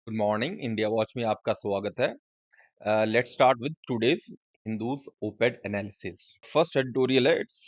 Good morning India watch में आपका स्वागत है। Let's start with today's Hindu's oped analysis. First editorial है, it's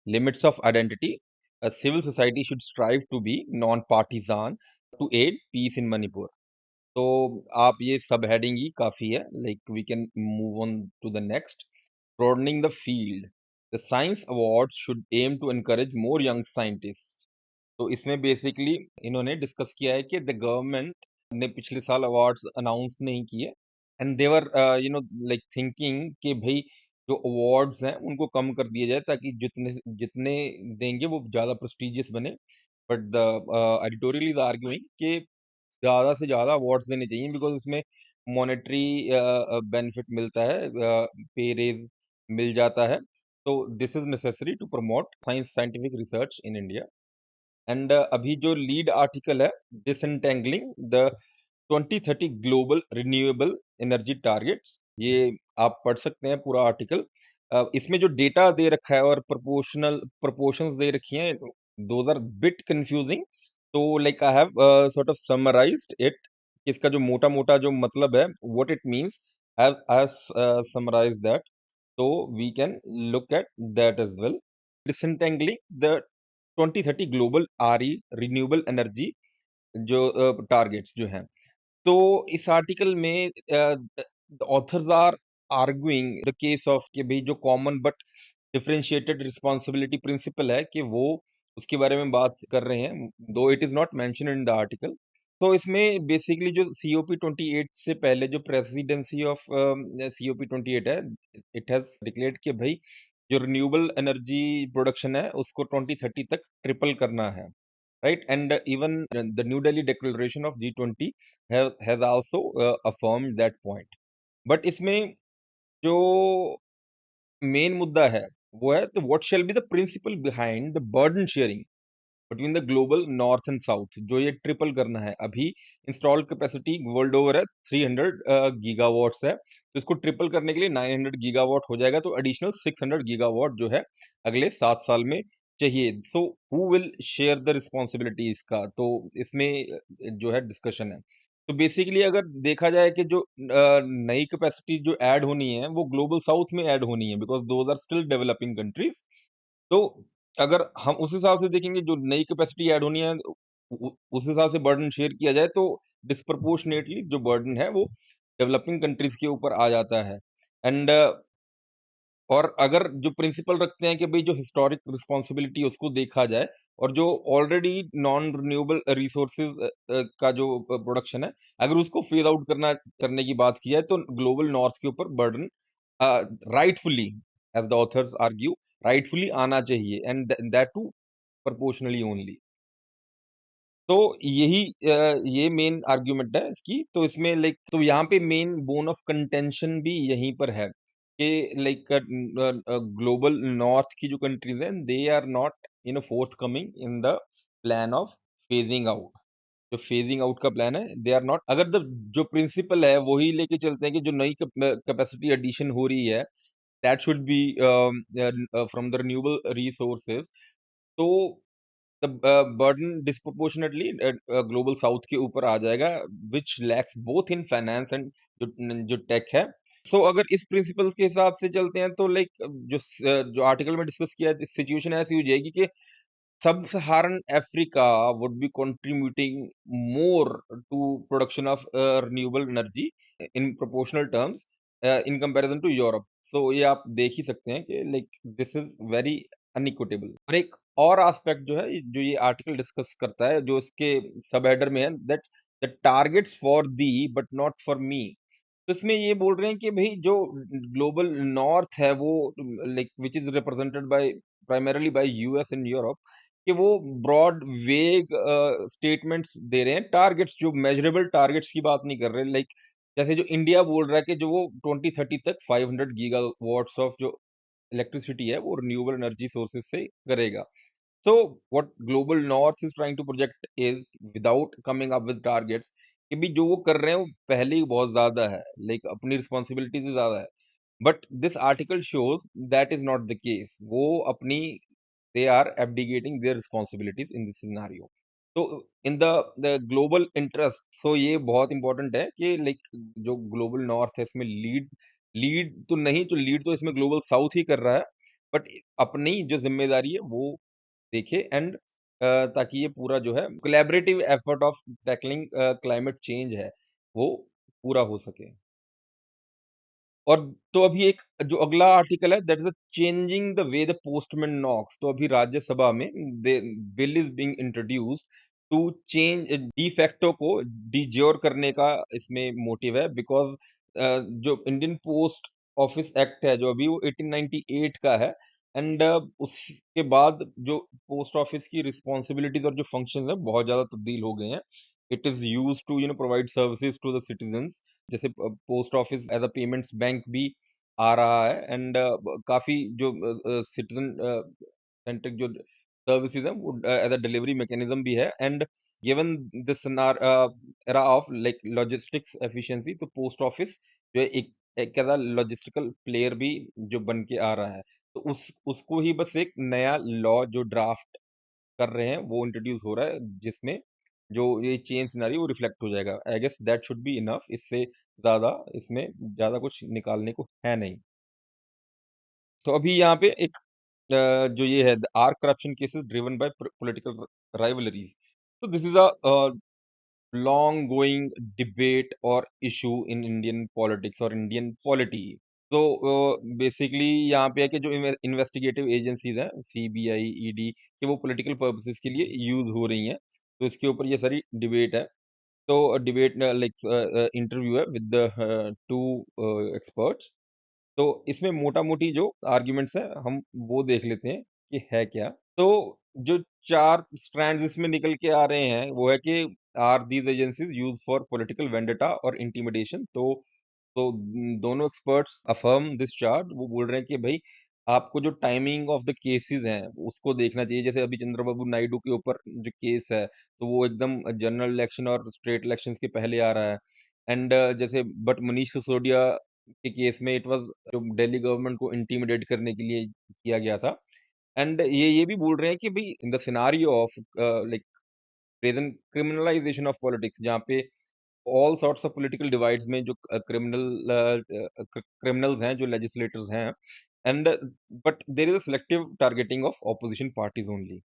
limits of identity. Civil society should strive to be non partisan to aid peace in Manipur. तो आप ये सब heading ही काफी है, like we can move on to the next. Broadening the field, the science award should aim to encourage more young scientist. तो इसमें basically इन्होंने डिस्कस किया है कि द गवर्नमेंट ने पिछले साल अवार्ड्स अनाउंस नहीं किए, एंड देवर लाइक थिंकिंग कि भाई जो अवार्ड्स हैं उनको कम कर दिया जाए ताकि जितने जितने देंगे वो ज़्यादा प्रेस्टिजियस बने। But the editorial is arguing कि ज़्यादा से ज़्यादा अवार्ड्स देने चाहिए बिकॉज इसमें मॉनेटरी बेनिफिट मिलता है, पे रेज मिल जाता है। तो this is necessary to promote scientific research in India. And अभी जो लीड आर्टिकल है, disentangling the 2030 global renewable energy targets, ये आप पढ़ सकते हैं पूरा आर्टिकल। इसमें जो डेटा दे रखा है और प्रोपोर्शंस दे रखी हैं, दोज आर बिट कंफ्यूजिंग। तो like I have sort of summarised it, इसका जो मोटा मोटा जो मतलब है, what it means, I summarise that. so we can look at that as well. Disentangling the 2030 global RE renewable energy जो targets जो हैं, तो इस आर्टिकल में authors are arguing the case of कि भाई जो common but differentiated responsibility principle है कि वो उसके बारे में बात कर रहे हैं, दो it is not mention in the article. तो इसमें बेसिकली जो सीओपी 28 से पहले जो प्रेसिडेंसी ऑफ सीओपी 28 है, इट हैज डिक्लेयर्ड कि भाई जो रिन्यूएबल एनर्जी प्रोडक्शन है उसको 2030 तक ट्रिपल करना है, right? And even the New Delhi Declaration of G20 has also affirmed that point. But इसमें जो मेन मुद्दा है वो है, तो what shall be the principle behind the burden sharing between the global north and south, जो ये triple करना है। अभी इंस्टॉल्ड कैपेसिटी वर्ल्ड ओवर है 300 गीगावाट्स है, तो इसको ट्रिपल करने के लिए 900 गीगावाट हो जाएगा, तो एडिशनल 600 गीगावाट जो है अगले 7 साल में चाहिए। So who will share the responsibility इसका, तो इसमें जो है डिस्कशन है। तो बेसिकली अगर देखा जाए कि जो नई कैपेसिटी जो ऐड होनी है वो ग्लोबल साउथ में ऐड होनी है, because those are still developing countries. तो अगर हम उस हिसाब से देखेंगे, जो नई कैपेसिटी ऐड होनी है उस हिसाब से बर्डन शेयर किया जाए, तो डिस्प्रपोर्शनेटली जो बर्डन है वो डेवलपिंग कंट्रीज के ऊपर आ जाता है। एंड और अगर जो प्रिंसिपल रखते हैं कि भाई जो हिस्टोरिक रिस्पॉन्सिबिलिटी उसको देखा जाए, और जो ऑलरेडी नॉन रिन्यूएबल रिसोर्सेज का जो प्रोडक्शन है, अगर उसको फेड आउट करने की बात की जाए, तो ग्लोबल नॉर्थ के ऊपर burden rightfully, as the authors argue, rightfully आना चाहिए, and that too proportionally only. तो यही ये मेन आर्ग्यूमेंट है इसकी। तो इसमें लाइक, तो यहाँ पे मेन बोन ऑफ कंटेंशन भी यहीं पर है कि लाइक ग्लोबल नॉर्थ की जो कंट्रीज हैं, they are not forthcoming in the plan of phasing out. जो फेजिंग आउट का प्लान है, दे आर नॉट, अगर द जो प्रिंसिपल है वही लेके चलते हैं कि जो नई कैपेसिटी एडिशन हो रही है, that should be from the renewable resources, तो the burden disproportionately global south के ऊपर आ जाएगा, which lacks both in finance and जो टेक है। सो अगर इस प्रिंसिपल्स के हिसाब से चलते हैं, तो लाइक जो आर्टिकल में डिस्कस किया है, सिचुएशन ऐसी हो जाएगी कि sub Saharan Africa would be contributing more to production of renewable energy in proportional terms in comparison to Europe. So ये आप देख ही सकते हैं कि like this is very inequitable. और एक और एस्पेक्ट जो है, जो ये आर्टिकल डिस्कस करता है, जो इसके सब हेडर में है, that the targets for the but not for me. तो इसमें ये बोल रहे हैं कि भाई जो ग्लोबल नॉर्थ है वो, like which is represented by primarily bye US and Europe, कि वो ब्रॉड वेग स्टेटमेंट्स दे रहे हैं, टारगेट्स जो मेजरेबल टारगेट्स की बात नहीं कर रहे। लाइक जैसे जो इंडिया बोल रहा है कि जो वो 2030 तक 500 गीगावाट्स ऑफ जो इलेक्ट्रिसिटी है वो रिन्यूएबल एनर्जी सोर्सेज से करेगा। So what global north is trying to project is, without coming up with targets, कि भी जो वो कर रहे हैं वो पहले ही बहुत ज्यादा है, लाइक अपनी रिस्पॉन्सिबिलिटी से ज्यादा है। But this article shows that is not the case. वो अपनी, they are abdicating their responsibilities in this scenario. तो in the global interest, so ये बहुत इंपॉर्टेंट है कि लाइक जो ग्लोबल नॉर्थ है इसमें लीड लीड तो नहीं, तो लीड तो इसमें ग्लोबल साउथ ही कर रहा है, बट अपनी जो जिम्मेदारी है वो देखे, एंड ताकि ये पूरा जो है collaborative effort of tackling climate change है वो पूरा हो सके। और तो अभी एक जो अगला आर्टिकल है, that is changing the way the postman knocks. तो अभी राज्यसभा में bill is being introduced to change de facto को डिज्योर करने का इसमें मोटिव है, बिकॉज जो इंडियन पोस्ट ऑफिस एक्ट है जो अभी वो 1898 का है, एंड उसके बाद जो पोस्ट ऑफिस की रिस्पॉन्सिबिलिटीज और जो फंक्शंस है बहुत ज्यादा तब्दील हो गए हैं। It is use to provide services to the citizens, जैसे post office as a payments bank भी आ रहा है, एंड काफी जो सिटीजन सेंट्रिक जो सर्विसेज है वो एज अ डिलीवरी मैकेनिज्म भी है, and given this era of like logistics efficiency, तो पोस्ट ऑफिस जो है एक एज अ लॉजिस्टिकल प्लेयर भी जो बन के आ रहा है। तो उसको ही बस एक नया लॉ जो ड्राफ्ट कर रहे हैं वो इंट्रोड्यूस हो रहा है, जिसमें जो ये चेंज सिनेरियो वो रिफ्लेक्ट हो जाएगा। I guess that should be enough, इससे ज्यादा इसमें ज्यादा कुछ निकालने को है नहीं। तो अभी यहाँ पे एक जो ये है, are corruption cases driven by political rivalries. तो this is a long going debate और इशू इन इंडियन पॉलिटिक्स और इंडियन पॉलिटी। तो बेसिकली यहाँ पे है कि जो इन्वेस्टिगेटिव एजेंसीज हैं, सीबीआई, ईडी, कि वो पॉलिटिकल पर्पसेस के लिए यूज हो रही हैं, तो इसके ऊपर ये सारी डिबेट है। तो डिबेट लाइक इंटरव्यू है विद टू एक्सपर्ट्स। तो इसमें मोटा मोटी जो आर्ग्यूमेंट्स हैं हम वो देख लेते हैं कि है क्या। तो जो चार स्ट्रैंड्स इसमें निकल के आ रहे हैं वो है कि are these agencies use for political vendetta और इंटिमिडेशन। तो दोनों एक्सपर्ट्स अफर्म दिस चार्ज। वो बोल रहे हैं कि भाई आपको जो टाइमिंग ऑफ द केसेस हैं उसको देखना चाहिए। जैसे अभी चंद्रबाबू नायडू के ऊपर जो केस है, तो वो एकदम जनरल इलेक्शन और स्टेट इलेक्शंस के पहले आ रहा है, एंड जैसे बट मनीष सिसोदिया के केस में इट वाज जो दिल्ली गवर्नमेंट को इंटिमिडेट करने के लिए किया गया था। एंड ये भी बोल रहे हैं कि भाई in the scenario of like present criminalisation of politics, जहाँ पे all sorts of political divides में जो क्रिमिनल्स हैं, जो लेजिस्लेटर्स हैं, and but there is a selective targeting of opposition parties only.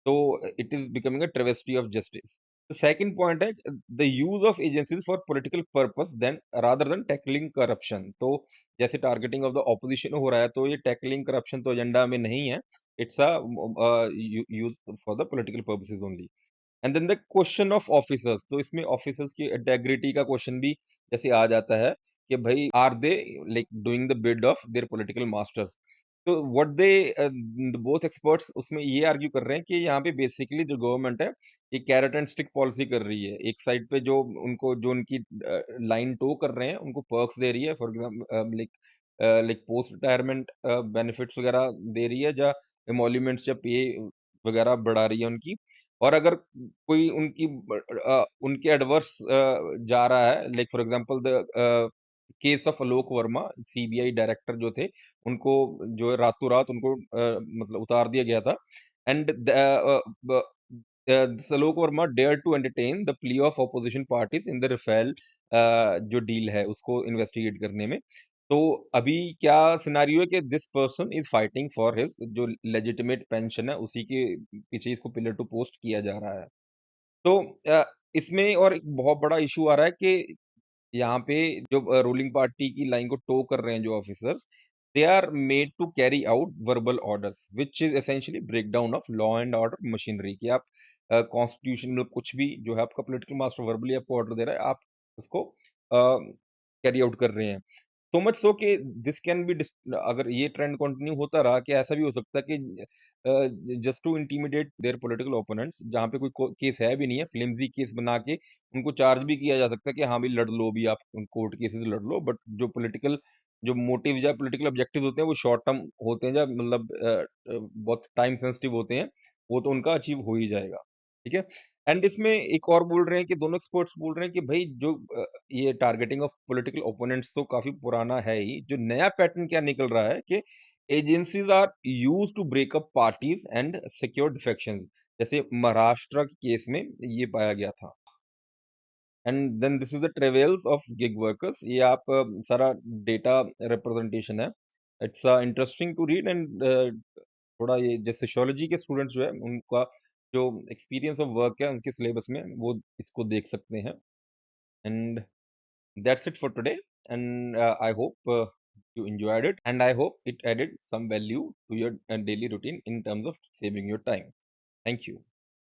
तो it is becoming a travesty of justice. The second point है the use of agencies for political purpose then rather than tackling corruption। तो जैसे targeting of the opposition हो रहा है, तो ये tackling corruption तो एजेंडा में नहीं है, it's a use for the political purposes only. And then the question of officers, तो इसमें ऑफिसर्स की इंटेग्रिटी का क्वेश्चन भी जैसे आ जाता है कि भाई are they like doing the bid of their political masters. तो व्हाट दे बोथ एक्सपर्ट्स उसमें ये आर्ग्यू कर रहे हैं कि यहाँ पे बेसिकली जो गवर्नमेंट है ये कैरेट एंड स्टिक पॉलिसी कर रही है। एक साइड पे जो उनको जो उनकी लाइन टो कर रहे हैं उनको पर्क्स दे रही है, for example like like post retirement benefits वगैरह दे रही है, या एमोल्यूमेंट्स या पे वगैरह बढ़ा रही है उनकी। और अगर कोई उनके एडवर्स जा रहा है, like for example the case of Alok Verma, CBI director जो थे, उनको जो है रातों रात उनको मतलब उतार दिया गया था, and Alok Verma dare to entertain the plea of opposition parties in the Rafale जो डील है उसको इन्वेस्टिगेट करने में। तो अभी क्या सिनारियो है कि this person is fighting for his जो लेजिटिमेट पेंशन है, उसी के पीछे इसको पिलर टू पोस्ट किया जा रहा है। तो इसमें और एक बहुत बड़ा इशू आ रहा है कि यहाँ पे जो रूलिंग पार्टी की लाइन को टो कर रहे हैं जो officers, they are made to carry out verbal orders which is essentially breakdown of law and order machinery. कि आप कॉन्स्टिट्यूशन में कुछ भी जो है आपका पॉलिटिकल मास्टर वर्बली आपको ऑर्डर दे रहा है, आप उसको कैरी आउट कर रहे हैं। सो मच सो कि दिस कैन बी, अगर ये ट्रेंड कंटिन्यू होता रहा, कि ऐसा भी हो सकता है कि just to intimidate their political opponents, जहाँ पे कोई केस है भी नहीं है, फ्लिम्जी केस बना के उनको चार्ज भी किया जा सकता है कि हाँ भाई लड़ लो, भी आप कोर्ट केसेस लड़ लो, बट जो पॉलिटिकल जो मोटिव या पॉलिटिकल ऑब्जेक्टिव होते हैं वो शॉर्ट टर्म होते हैं, या मतलब बहुत टाइम सेंसिटिव होते हैं, वो तो उनका अचीव हो ही जाएगा। ठीक है। एंड इसमें एक और बोल रहे हैं कि दोनों एक्सपर्ट्स बोल रहे हैं कि भाई जो ये टारगेटिंग ऑफ पॉलिटिकल ओपोनेंट्स तो काफी पुराना है ही, जो नया पैटर्न क्या निकल रहा है कि agencies are use to break up parties and secure defections. जैसे महाराष्ट्र के केस में ये पाया गया था। And then this is the travels of gig workers. ये आप सारा डेटा रिप्रेजेंटेशन है। It's interesting to read and थोड़ा ये जो सोशियोलॉजी के स्टूडेंट्स जो है उनका जो एक्सपीरियंस ऑफ वर्क है उनके सिलेबस में वो इसको देख सकते हैं। And that's it for today. And I hope you enjoyed it, and I hope it added some value to your daily routine in terms of saving your time. Thank you.